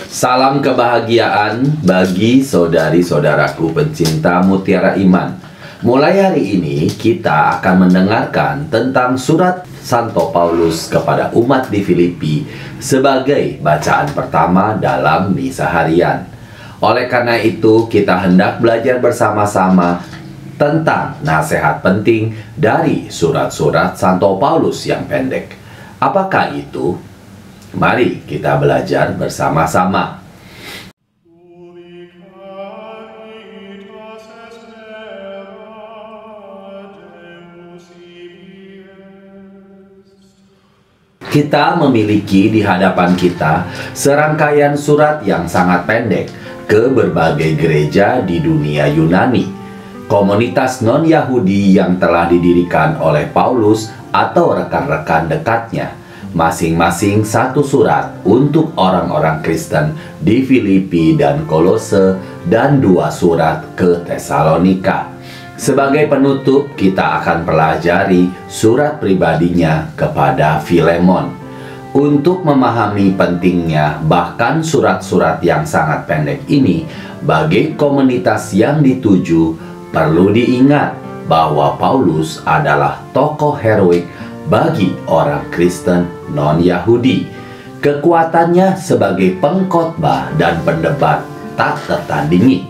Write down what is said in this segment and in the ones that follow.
Salam kebahagiaan bagi saudari-saudaraku pencinta Mutiara Iman. Mulai hari ini kita akan mendengarkan tentang surat Santo Paulus kepada umat di Filipi sebagai bacaan pertama dalam misa harian. Oleh karena itu, kita hendak belajar bersama-sama tentang nasihat penting dari surat-surat Santo Paulus yang pendek. Apakah itu? Mari kita belajar bersama-sama. Kita memiliki di hadapan kita serangkaian surat yang sangat pendek ke berbagai gereja di dunia Yunani, komunitas non-Yahudi yang telah didirikan oleh Paulus atau rekan-rekan dekatnya. Masing-masing satu surat untuk orang-orang Kristen di Filipi dan Kolose, dan 2 surat ke Tesalonika. Sebagai penutup, kita akan pelajari surat pribadinya kepada Filemon. Untuk memahami pentingnya bahkan surat-surat yang sangat pendek ini bagi komunitas yang dituju, perlu diingat bahwa Paulus adalah tokoh heroik bagi orang Kristen non-Yahudi. Kekuatannya sebagai pengkhotbah dan pendebat tak tertandingi.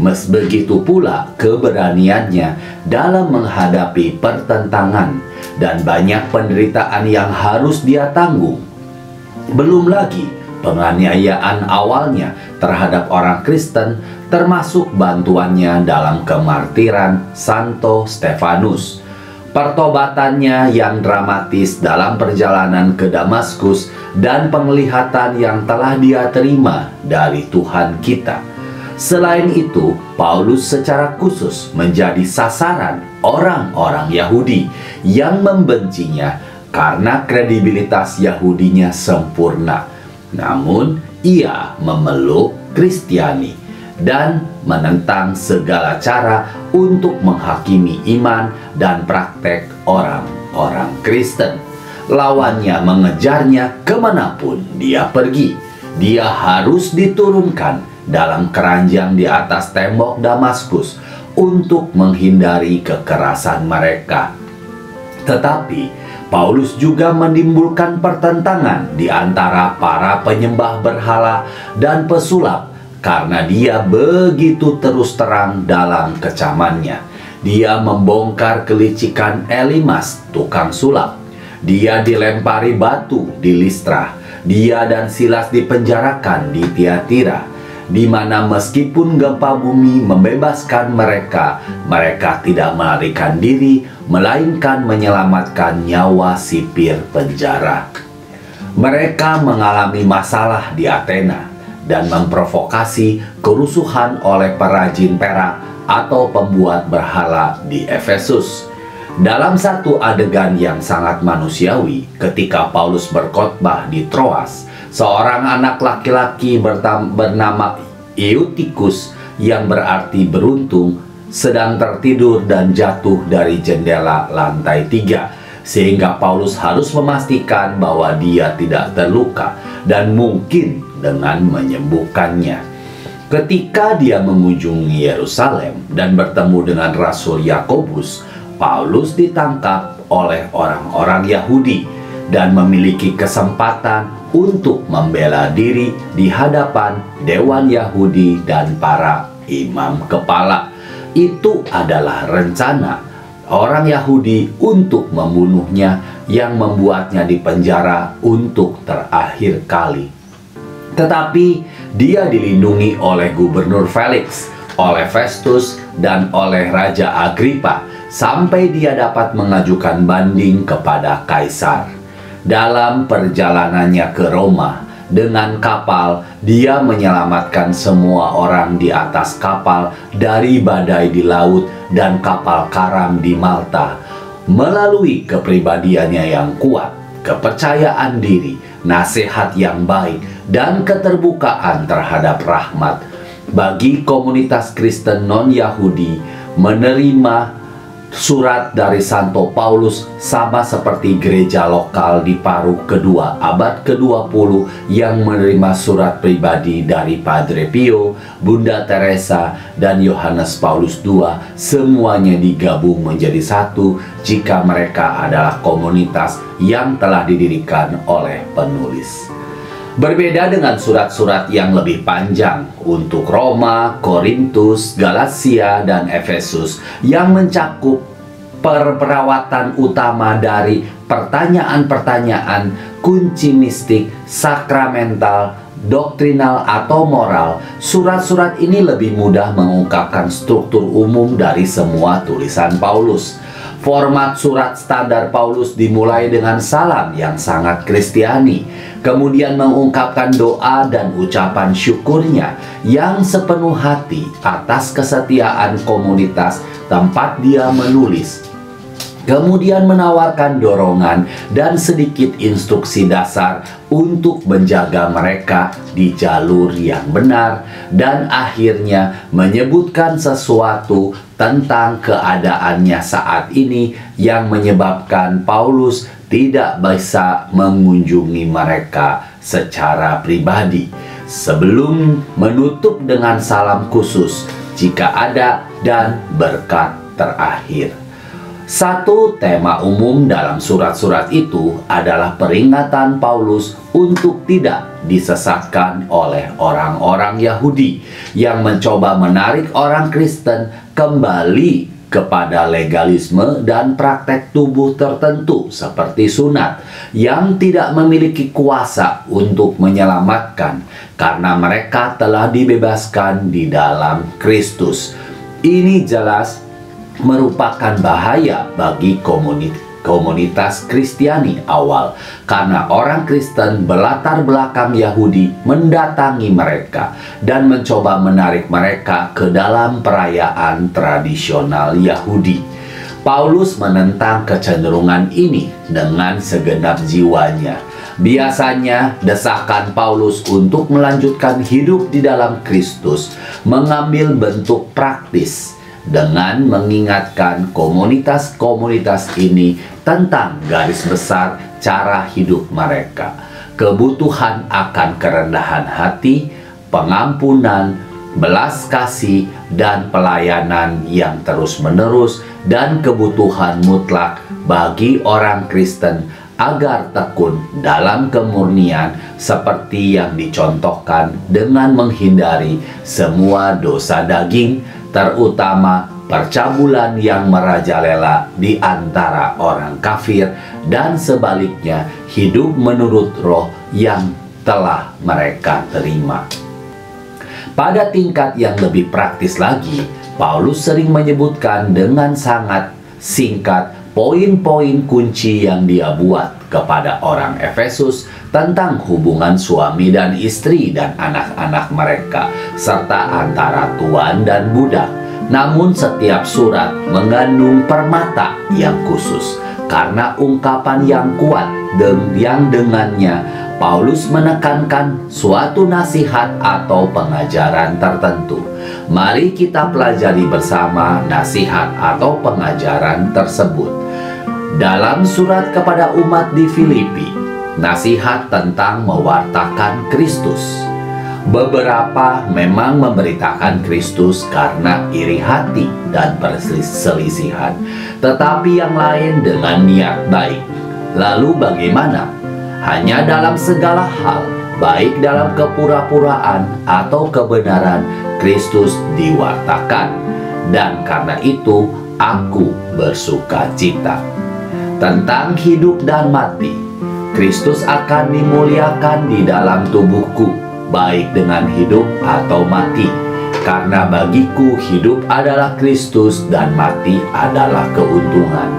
Begitu pula keberaniannya dalam menghadapi pertentangan dan banyak penderitaan yang harus dia tanggung. Belum lagi penganiayaan awalnya terhadap orang Kristen, termasuk bantuannya dalam kemartiran Santo Stefanus. Pertobatannya yang dramatis dalam perjalanan ke Damaskus, dan penglihatan yang telah dia terima dari Tuhan kita. Selain itu, Paulus secara khusus menjadi sasaran orang-orang Yahudi yang membencinya karena kredibilitas Yahudinya sempurna. Namun, ia memeluk Kristiani dan menentang segala cara untuk menghakimi iman dan praktek orang-orang Kristen. Lawannya mengejarnya kemanapun dia pergi. Dia harus diturunkan dalam keranjang di atas tembok Damaskus untuk menghindari kekerasan mereka. Tetapi Paulus juga menimbulkan pertentangan di antara para penyembah berhala dan pesulap, karena dia begitu terus terang dalam kecamannya. Dia membongkar kelicikan Elimas, tukang sulap. Dia dilempari batu di Listra. Dia dan Silas dipenjarakan di Tiatira, di mana meskipun gempa bumi membebaskan mereka, mereka tidak melarikan diri, melainkan menyelamatkan nyawa sipir penjara. Mereka mengalami masalah di Athena dan memprovokasi kerusuhan oleh perajin perak atau pembuat berhala di Efesus. Dalam satu adegan yang sangat manusiawi, ketika Paulus berkhotbah di Troas, seorang anak laki-laki bernama Eutikus, yang berarti beruntung, sedang tertidur dan jatuh dari jendela lantai 3, sehingga Paulus harus memastikan bahwa dia tidak terluka dan mungkin dengan menyembuhkannya. Ketika dia mengunjungi Yerusalem dan bertemu dengan Rasul Yakobus, Paulus ditangkap oleh orang-orang Yahudi dan memiliki kesempatan untuk membela diri di hadapan Dewan Yahudi dan para imam kepala. Itu adalah rencana orang Yahudi untuk membunuhnya, yang membuatnya dipenjara untuk terakhir kali. Tetapi dia dilindungi oleh Gubernur Felix, oleh Festus, dan oleh Raja Agripa, sampai dia dapat mengajukan banding kepada Kaisar. Dalam perjalanannya ke Roma dengan kapal, dia menyelamatkan semua orang di atas kapal dari badai di laut dan kapal karam di Malta. Melalui kepribadiannya yang kuat, kepercayaan diri, nasihat yang baik, dan keterbukaan terhadap rahmat, bagi komunitas Kristen non-Yahudi menerima Surat dari Santo Paulus sama seperti gereja lokal di paruh kedua abad ke-20 yang menerima surat pribadi dari Padre Pio, Bunda Teresa, dan Yohanes Paulus II, semuanya digabung menjadi satu jika mereka adalah komunitas yang telah didirikan oleh penulis. Berbeda dengan surat-surat yang lebih panjang untuk Roma, Korintus, Galatia, dan Efesus yang mencakup perawatan utama dari pertanyaan-pertanyaan kunci mistik, sakramental, doktrinal, atau moral. Surat-surat ini lebih mudah mengungkapkan struktur umum dari semua tulisan Paulus. Format surat standar Paulus dimulai dengan salam yang sangat Kristiani, kemudian mengungkapkan doa dan ucapan syukurnya yang sepenuh hati atas kesetiaan komunitas tempat dia menulis. Kemudian menawarkan dorongan dan sedikit instruksi dasar untuk menjaga mereka di jalur yang benar, dan akhirnya menyebutkan sesuatu tentang keadaannya saat ini yang menyebabkan Paulus tidak bisa mengunjungi mereka secara pribadi, sebelum menutup dengan salam khusus jika ada dan berkat terakhir. Satu tema umum dalam surat-surat itu adalah peringatan Paulus untuk tidak disesatkan oleh orang-orang Yahudi yang mencoba menarik orang Kristen kembali kepada legalisme dan praktek tubuh tertentu seperti sunat yang tidak memiliki kuasa untuk menyelamatkan karena mereka telah dibebaskan di dalam Kristus. Ini jelas merupakan bahaya bagi komunitas Kristiani awal, karena orang Kristen berlatar belakang Yahudi mendatangi mereka dan mencoba menarik mereka ke dalam perayaan tradisional Yahudi. Paulus menentang kecenderungan ini dengan segenap jiwanya. Biasanya desakan Paulus untuk melanjutkan hidup di dalam Kristus mengambil bentuk praktis dengan mengingatkan komunitas-komunitas ini tentang garis besar cara hidup mereka, kebutuhan akan kerendahan hati, pengampunan, belas kasih, dan pelayanan yang terus-menerus, dan kebutuhan mutlak bagi orang Kristen agar tekun dalam kemurnian seperti yang dicontohkan dengan menghindari semua dosa daging, terutama percabulan yang merajalela di antara orang kafir, dan sebaliknya hidup menurut roh yang telah mereka terima. Pada tingkat yang lebih praktis lagi, Paulus sering menyebutkan dengan sangat singkat poin-poin kunci yang dia buat kepada orang Efesus tentang hubungan suami dan istri dan anak-anak mereka, serta antara tuan dan budak. Namun setiap surat mengandung permata yang khusus, karena ungkapan yang kuat yang dengannya Paulus menekankan suatu nasihat atau pengajaran tertentu. Mari kita pelajari bersama nasihat atau pengajaran tersebut. Dalam surat kepada umat di Filipi, nasihat tentang mewartakan Kristus. Beberapa memang memberitakan Kristus karena iri hati dan perselisihan, tetapi yang lain dengan niat baik. Lalu bagaimana? Hanya dalam segala hal, baik dalam kepura-puraan atau kebenaran, Kristus diwartakan, dan karena itu aku bersuka cita. Tentang hidup dan mati, Kristus akan dimuliakan di dalam tubuhku, baik dengan hidup atau mati. Karena bagiku hidup adalah Kristus dan mati adalah keuntungan.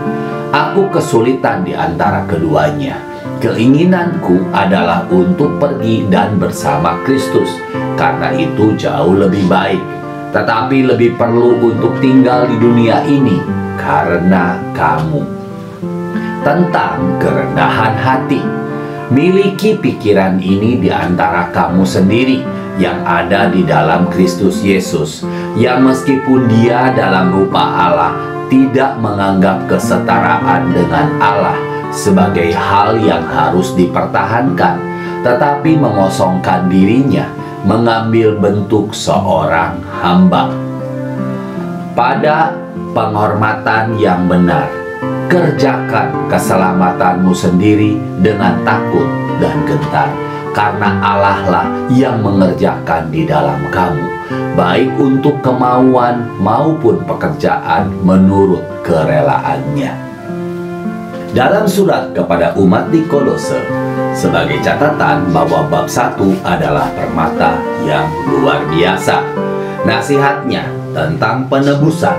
Aku kesulitan di antara keduanya. Keinginanku adalah untuk pergi dan bersama Kristus, karena itu jauh lebih baik. Tetapi lebih perlu untuk tinggal di dunia ini karena kamu. Tentang kerendahan hati, miliki pikiran ini di antara kamu sendiri yang ada di dalam Kristus Yesus, yang meskipun dia dalam rupa Allah tidak menganggap kesetaraan dengan Allah sebagai hal yang harus dipertahankan, tetapi mengosongkan dirinya, mengambil bentuk seorang hamba. Pada penghormatan yang benar, kerjakan keselamatanmu sendiri dengan takut dan gentar, karena Allah lah yang mengerjakan di dalam kamu, baik untuk kemauan maupun pekerjaan menurut kerelaannya. Dalam surat kepada umat di Kolose, sebagai catatan bahwa bab 1 adalah permata yang luar biasa. Nasihatnya tentang penebusan.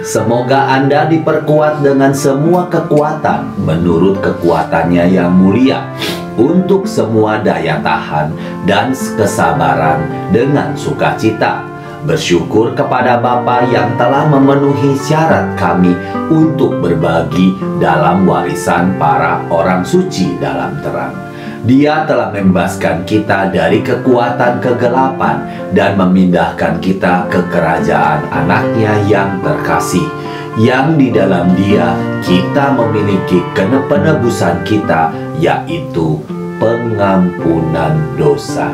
Semoga Anda diperkuat dengan semua kekuatan menurut kekuatannya yang mulia, untuk semua daya tahan dan kesabaran dengan sukacita. Bersyukur kepada Bapa yang telah memenuhi syarat kami untuk berbagi dalam warisan para orang suci dalam terang. Dia telah membebaskan kita dari kekuatan kegelapan dan memindahkan kita ke kerajaan anaknya yang terkasih, yang di dalam Dia kita memiliki penebusan kita, yaitu pengampunan dosa.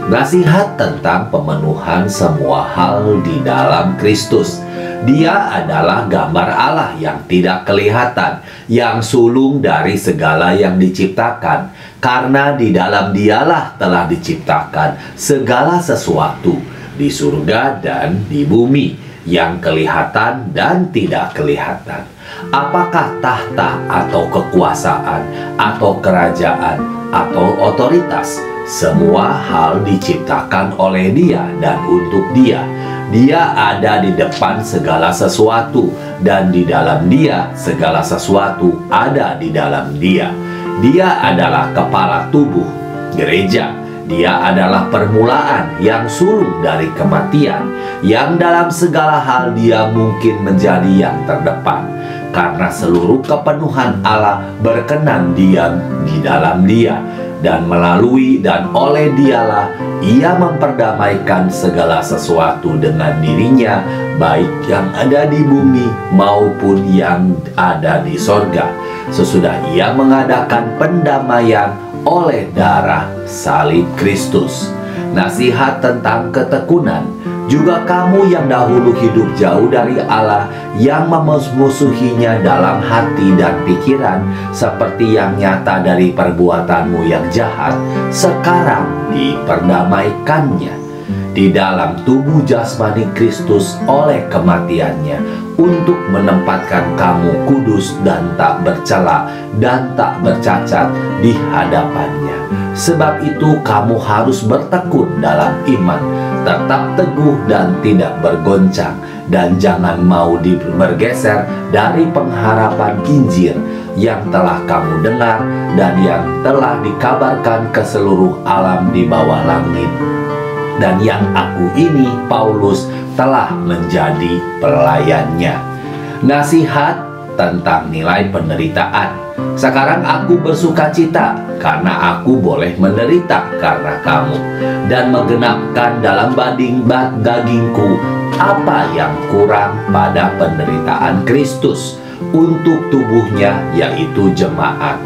Nasihat tentang pemenuhan semua hal di dalam Kristus. Dia adalah gambar Allah yang tidak kelihatan, yang sulung dari segala yang diciptakan, karena di dalam Dialah telah diciptakan segala sesuatu di surga dan di bumi, yang kelihatan dan tidak kelihatan. Apakah tahta atau kekuasaan atau kerajaan atau otoritas? Semua hal diciptakan oleh Dia dan untuk Dia. Dia ada di depan segala sesuatu, dan di dalam Dia segala sesuatu ada di dalam Dia. Dia adalah kepala tubuh, gereja. Dia adalah permulaan yang sulung dari kematian, yang dalam segala hal Dia mungkin menjadi yang terdepan, karena seluruh kepenuhan Allah berkenan diam di dalam Dia, dan melalui dan oleh Dialah Ia memperdamaikan segala sesuatu dengan dirinya, baik yang ada di bumi maupun yang ada di sorga, sesudah Ia mengadakan pendamaian oleh darah salib Kristus. Nasihat tentang ketekunan. Juga kamu yang dahulu hidup jauh dari Allah, yang memusuhinya dalam hati dan pikiran, seperti yang nyata dari perbuatanmu yang jahat, sekarang diperdamaikannya di dalam tubuh jasmani Kristus oleh kematiannya, untuk menempatkan kamu kudus dan tak bercela dan tak bercacat di hadapannya. Sebab itu kamu harus bertekun dalam iman, tetap teguh dan tidak bergoncang, dan jangan mau bergeser dari pengharapan Injil yang telah kamu dengar dan yang telah dikabarkan ke seluruh alam di bawah langit, dan yang aku ini, Paulus, telah menjadi pelayannya. Nasihat tentang nilai penderitaan. Sekarang aku bersukacita karena aku boleh menderita karena kamu, dan menggenapkan dalam dagingku apa yang kurang pada penderitaan Kristus untuk tubuhnya, yaitu jemaat.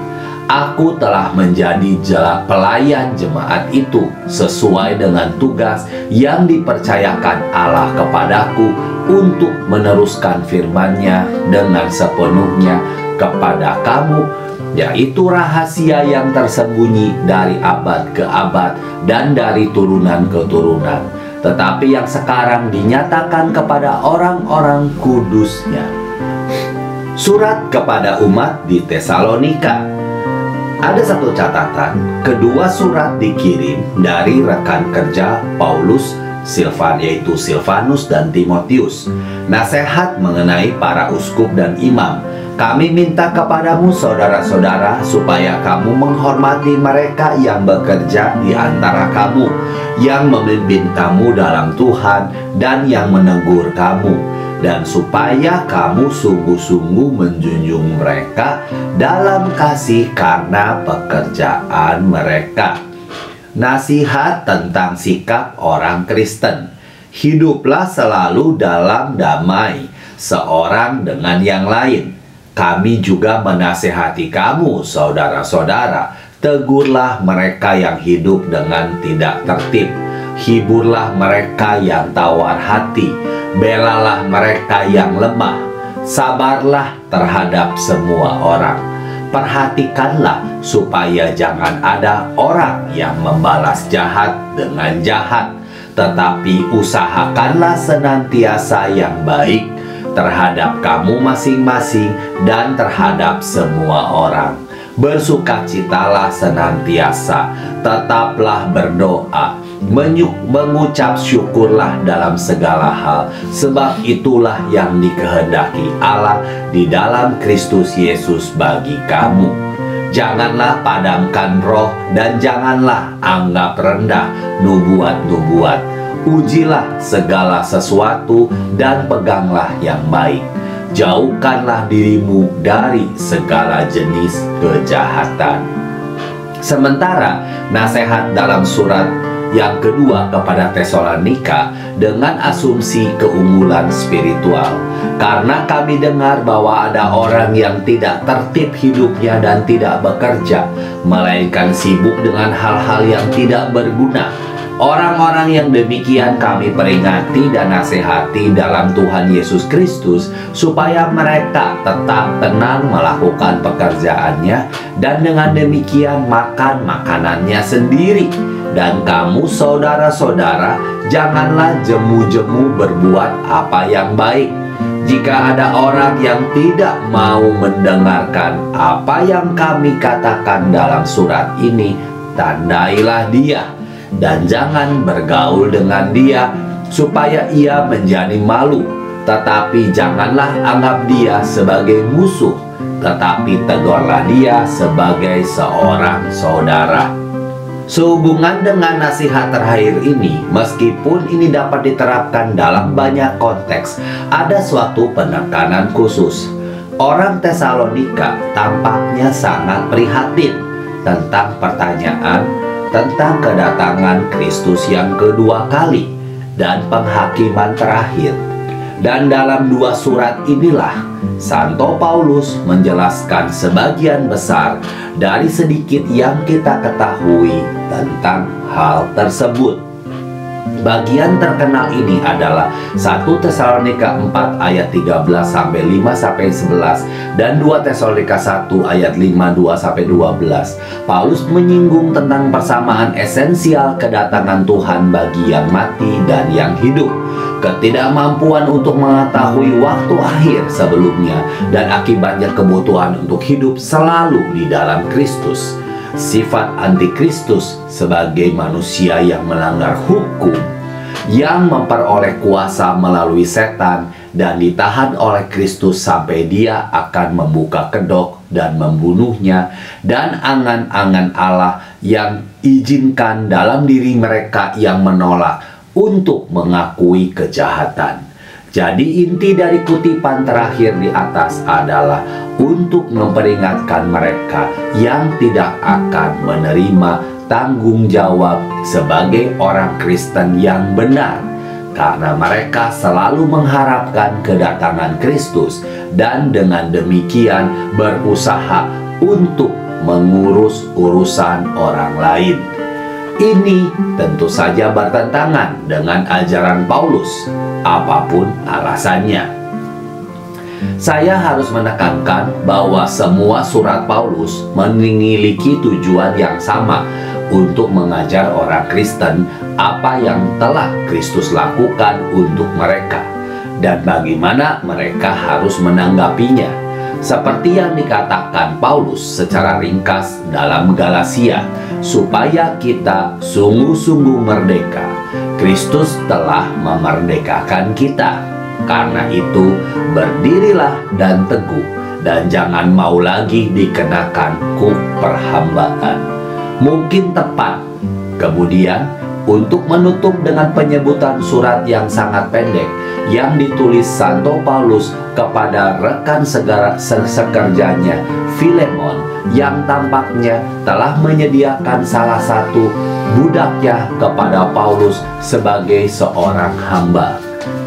Aku telah menjadi pelayan jemaat itu sesuai dengan tugas yang dipercayakan Allah kepadaku untuk meneruskan firman-Nya dengan sepenuhnya kepada kamu, yaitu rahasia yang tersembunyi dari abad ke abad dan dari turunan ke turunan, tetapi yang sekarang dinyatakan kepada orang-orang kudus-Nya. Surat kepada umat di Tesalonika. Ada satu catatan, kedua surat dikirim dari rekan kerja Paulus, yaitu Silvanus dan Timotius. Nasihat mengenai para uskup dan imam. Kami minta kepadamu saudara-saudara supaya kamu menghormati mereka yang bekerja di antara kamu, yang memimpin kamu dalam Tuhan dan yang menegur kamu, dan supaya kamu sungguh-sungguh menjunjung mereka dalam kasih karena pekerjaan mereka. Nasihat tentang sikap orang Kristen. Hiduplah selalu dalam damai, seorang dengan yang lain. Kami juga menasehati kamu, saudara-saudara, tegurlah mereka yang hidup dengan tidak tertib, hiburlah mereka yang tawar hati, belalah mereka yang lemah, sabarlah terhadap semua orang. Perhatikanlah supaya jangan ada orang yang membalas jahat dengan jahat, tetapi usahakanlah senantiasa yang baik terhadap kamu masing-masing dan terhadap semua orang. Bersukacitalah senantiasa, tetaplah berdoa, mengucap syukurlah dalam segala hal, sebab itulah yang dikehendaki Allah di dalam Kristus Yesus bagi kamu. Janganlah padamkan roh dan janganlah anggap rendah nubuat-nubuat. Ujilah segala sesuatu dan peganglah yang baik. Jauhkanlah dirimu dari segala jenis kejahatan. Sementara nasihat dalam surat yang kedua kepada Tesalonika dengan asumsi keunggulan spiritual. Karena kami dengar bahwa ada orang yang tidak tertib hidupnya dan tidak bekerja, melainkan sibuk dengan hal-hal yang tidak berguna. Orang-orang yang demikian kami peringati dan nasihati dalam Tuhan Yesus Kristus, supaya mereka tetap tenang melakukan pekerjaannya dan dengan demikian makan makanannya sendiri. Dan kamu saudara-saudara, janganlah jemu-jemu berbuat apa yang baik. Jika ada orang yang tidak mau mendengarkan apa yang kami katakan dalam surat ini, tandailah dia dan jangan bergaul dengan dia supaya ia menjadi malu. Tetapi janganlah anggap dia sebagai musuh, tetapi tegurlah dia sebagai seorang saudara. Sehubungan dengan nasihat terakhir ini, meskipun ini dapat diterapkan dalam banyak konteks, ada suatu penekanan khusus. Orang Tesalonika tampaknya sangat prihatin tentang pertanyaan tentang kedatangan Kristus yang kedua kali dan penghakiman terakhir. Dan dalam dua surat inilah Santo Paulus menjelaskan sebagian besar dari sedikit yang kita ketahui tentang hal tersebut. Bagian terkenal ini adalah 1 Tesalonika 4 ayat 13-5-11 dan 2 Tesalonika 1 ayat 5-2-12. Paulus menyinggung tentang persamaan esensial kedatangan Tuhan bagi yang mati dan yang hidup, ketidakmampuan untuk mengetahui waktu akhir sebelumnya, dan akibatnya kebutuhan untuk hidup selalu di dalam Kristus. Sifat antikristus sebagai manusia yang melanggar hukum, yang memperoleh kuasa melalui setan dan ditahan oleh Kristus sampai dia akan membuka kedok dan membunuhnya, dan angan-angan Allah yang izinkan dalam diri mereka yang menolak untuk mengakui kejahatan. Jadi inti dari kutipan terakhir di atas adalah untuk memperingatkan mereka yang tidak akan menerima tanggung jawab sebagai orang Kristen yang benar, karena mereka selalu mengharapkan kedatangan Kristus dan dengan demikian berusaha untuk mengurus urusan orang lain. Ini tentu saja bertentangan dengan ajaran Paulus, apapun alasannya. Saya harus menekankan bahwa semua surat Paulus memiliki tujuan yang sama, untuk mengajar orang Kristen apa yang telah Kristus lakukan untuk mereka dan bagaimana mereka harus menanggapinya. Seperti yang dikatakan Paulus secara ringkas dalam Galatia, supaya kita sungguh-sungguh merdeka. Kristus telah memerdekakan kita. Karena itu, berdirilah dan teguh, dan jangan mau lagi dikenakan kuk perhambaan. Mungkin tepat. Kemudian, untuk menutup dengan penyebutan surat yang sangat pendek yang ditulis Santo Paulus kepada rekan sekerjanya Filemon, yang tampaknya telah menyediakan salah satu budaknya kepada Paulus sebagai seorang hamba.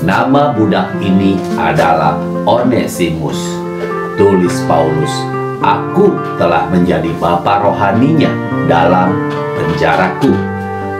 Nama budak ini adalah Onesimus. Tulis Paulus, aku telah menjadi bapa rohaninya dalam penjaraku.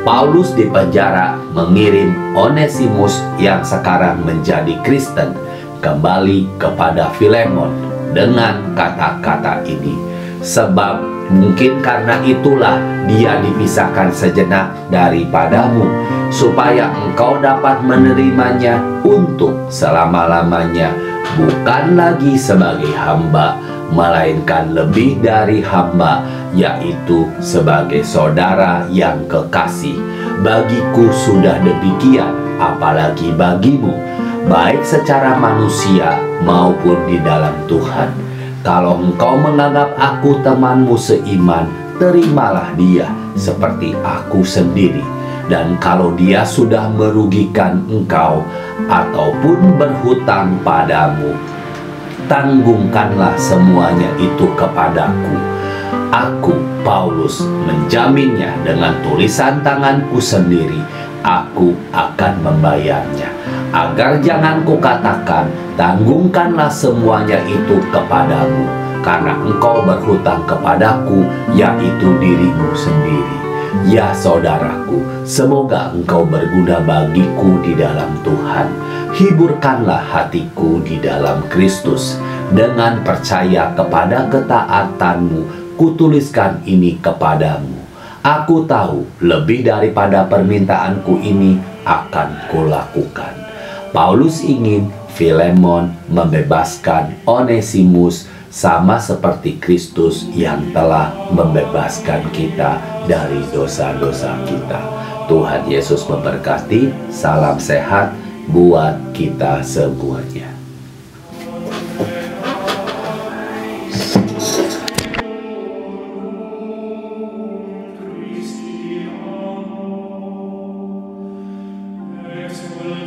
Paulus di penjara mengirim Onesimus yang sekarang menjadi Kristen kembali kepada Filemon dengan kata-kata ini. Sebab mungkin karena itulah dia dipisahkan sejenak daripadamu, supaya engkau dapat menerimanya untuk selama-lamanya, bukan lagi sebagai hamba, melainkan lebih dari hamba, yaitu sebagai saudara yang kekasih. Bagiku sudah demikian, apalagi bagimu, baik secara manusia maupun di dalam Tuhan. Kalau engkau menganggap aku temanmu seiman, terimalah dia seperti aku sendiri. Dan kalau dia sudah merugikan engkau ataupun berhutang padamu, tanggungkanlah semuanya itu kepadaku. Aku, Paulus, menjaminnya dengan tulisan tanganku sendiri. Aku akan membayarnya. Agar jangan kukatakan, tanggungkanlah semuanya itu kepadamu, karena engkau berhutang kepadaku, yaitu dirimu sendiri. Ya saudaraku, semoga engkau berguna bagiku di dalam Tuhan. Hiburkanlah hatiku di dalam Kristus. Dengan percaya kepada ketaatanmu, kutuliskan ini kepadamu. Aku tahu lebih daripada permintaanku ini akan kulakukan. Paulus ingin Filemon membebaskan Onesimus sama seperti Kristus yang telah membebaskan kita dari dosa-dosa kita. Tuhan Yesus memberkati. Salam sehat buat kita semuanya. Will